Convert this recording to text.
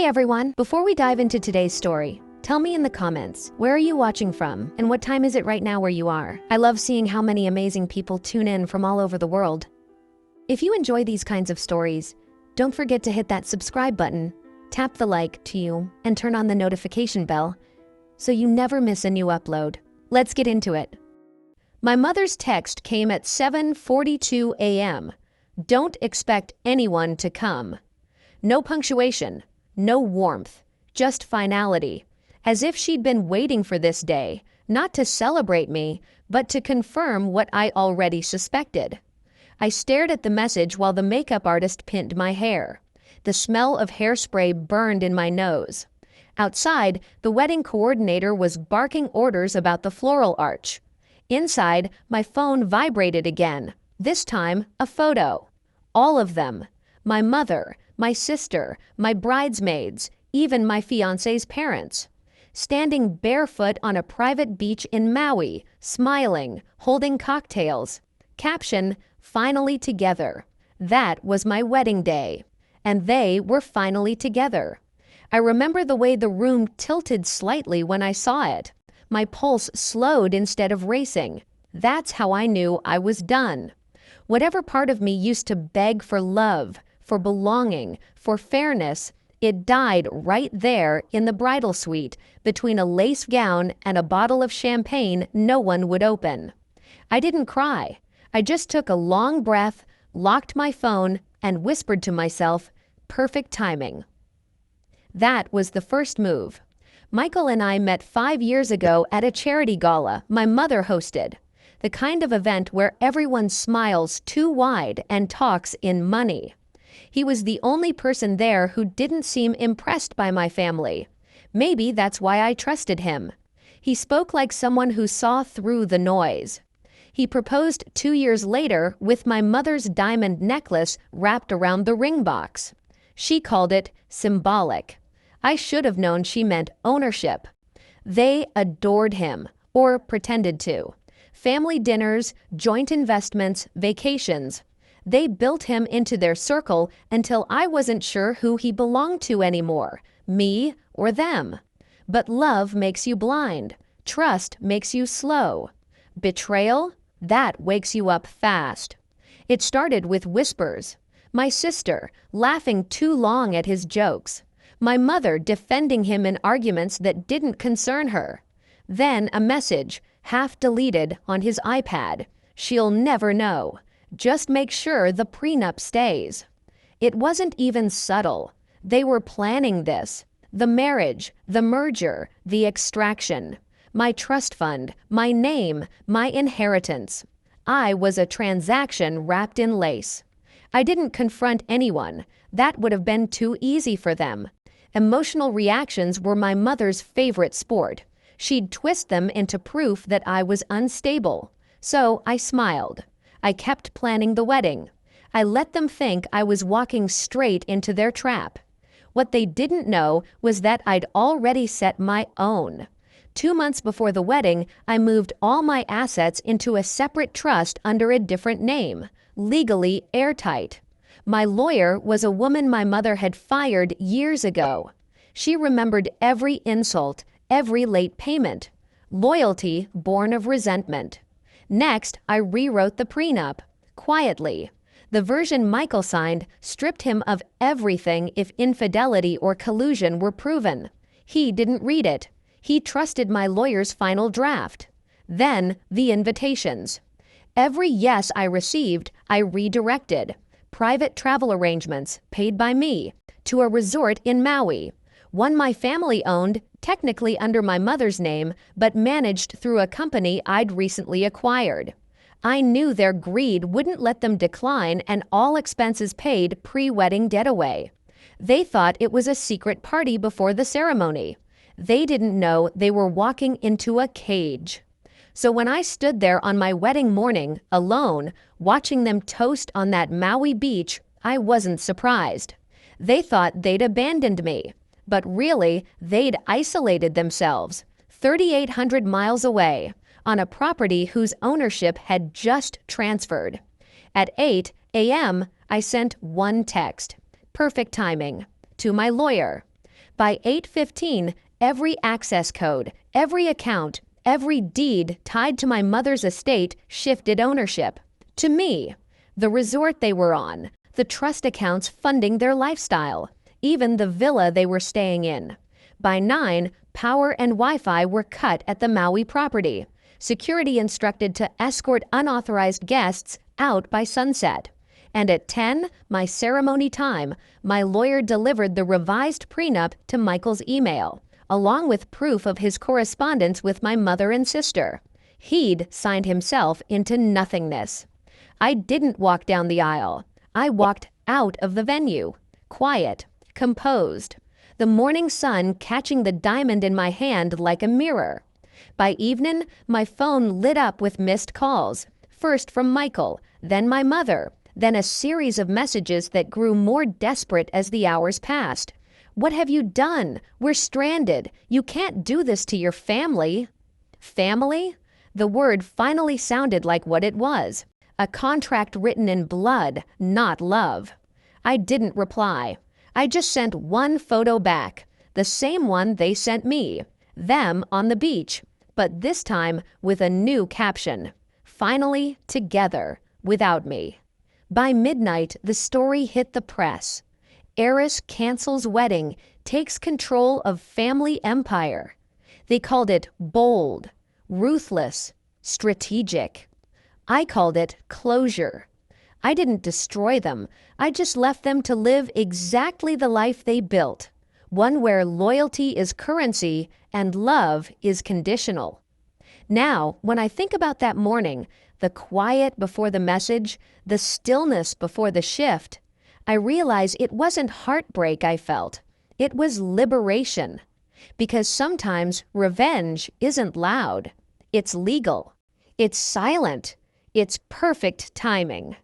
everyone! Before we dive into today's story, tell me in the comments, where are you watching from and what time is it right now where you are? I love seeing how many amazing people tune in from all over the world. If you enjoy these kinds of stories, don't forget to hit that subscribe button, tap the like to you, and turn on the notification bell so you never miss a new upload. Let's get into it. My mother's text came at 7:42 a.m. Don't expect anyone to come. No punctuation, no warmth, just finality, as if she'd been waiting for this day, not to celebrate me, but to confirm what I already suspected. I stared at the message while the makeup artist pinned my hair. The smell of hairspray burned in my nose. Outside, the wedding coordinator was barking orders about the floral arch. Inside, my phone vibrated again, this time a photo. All of them. My mother, my sister, my bridesmaids, even my fiancé's parents. Standing barefoot on a private beach in Maui, smiling, holding cocktails. Caption, finally together. That was my wedding day. And they were finally together. I remember the way the room tilted slightly when I saw it. My pulse slowed instead of racing. That's how I knew I was done. Whatever part of me used to beg for love, for belonging, for fairness, it died right there in the bridal suite between a lace gown and a bottle of champagne no one would open. I didn't cry. I just took a long breath, locked my phone, and whispered to myself, perfect timing. That was the first move. Michael and I met 5 years ago at a charity gala my mother hosted. The kind of event where everyone smiles too wide and talks in money. He was the only person there who didn't seem impressed by my family. Maybe that's why I trusted him. He spoke like someone who saw through the noise. He proposed 2 years later with my mother's diamond necklace wrapped around the ring box. She called it symbolic. I should have known she meant ownership. They adored him, or pretended to. Family dinners, joint investments, vacations. They built him into their circle until I wasn't sure who he belonged to anymore, me or them. But love makes you blind. Trust makes you slow. Betrayal? That wakes you up fast. It started with whispers. My sister, laughing too long at his jokes. My mother defending him in arguments that didn't concern her. Then a message, half deleted, on his iPad. She'll never know. Just make sure the prenup stays. It wasn't even subtle. They were planning this. The marriage, the merger, the extraction. My trust fund, my name, my inheritance. I was a transaction wrapped in lace. I didn't confront anyone. That would have been too easy for them. Emotional reactions were my mother's favorite sport. She'd twist them into proof that I was unstable. So I smiled. I kept planning the wedding. I let them think I was walking straight into their trap. What they didn't know was that I'd already set my own. 2 months before the wedding, I moved all my assets into a separate trust under a different name, legally airtight. My lawyer was a woman my mother had fired years ago. She remembered every insult, every late payment. Loyalty born of resentment. Next, I rewrote the prenup, quietly. The version Michael signed stripped him of everything if infidelity or collusion were proven. He didn't read it. He trusted my lawyer's final draft. Then, the invitations. Every yes I received, I redirected. Private travel arrangements, paid by me, to a resort in Maui. One my family owned, technically under my mother's name, but managed through a company I'd recently acquired. I knew their greed wouldn't let them decline an all-expenses paid pre-wedding getaway. They thought it was a secret party before the ceremony. They didn't know they were walking into a cage. So when I stood there on my wedding morning, alone, watching them toast on that Maui beach, I wasn't surprised. They thought they'd abandoned me. But really, they'd isolated themselves, 3,800 miles away, on a property whose ownership had just transferred. At 8 a.m., I sent one text, perfect timing, to my lawyer. By 8:15, every access code, every account, every deed tied to my mother's estate shifted ownership. To me, the resort they were on, the trust accounts funding their lifestyle, even the villa they were staying in. By 9, power and Wi-Fi were cut at the Maui property. Security instructed to escort unauthorized guests out by sunset. And at 10, my ceremony time, my lawyer delivered the revised prenup to Michael's email, along with proof of his correspondence with my mother and sister. He'd signed himself into nothingness. I didn't walk down the aisle. I walked out of the venue, quiet, composed, the morning sun catching the diamond in my hand like a mirror. By evening, my phone lit up with missed calls, first from Michael, then my mother, then a series of messages that grew more desperate as the hours passed. "What have you done? We're stranded. You can't do this to your family." Family? The word finally sounded like what it was. A contract written in blood, not love. I didn't reply. I just sent one photo back, the same one they sent me, them on the beach, but this time with a new caption. Finally together, without me. By midnight, the story hit the press. Heiress cancels wedding, takes control of family empire. They called it bold, ruthless, strategic. I called it closure. I didn't destroy them. I just left them to live exactly the life they built, one where loyalty is currency and love is conditional. Now, when I think about that morning, the quiet before the message, the stillness before the shift, I realize it wasn't heartbreak I felt. It was liberation. Because sometimes revenge isn't loud. It's legal. It's silent. It's perfect timing.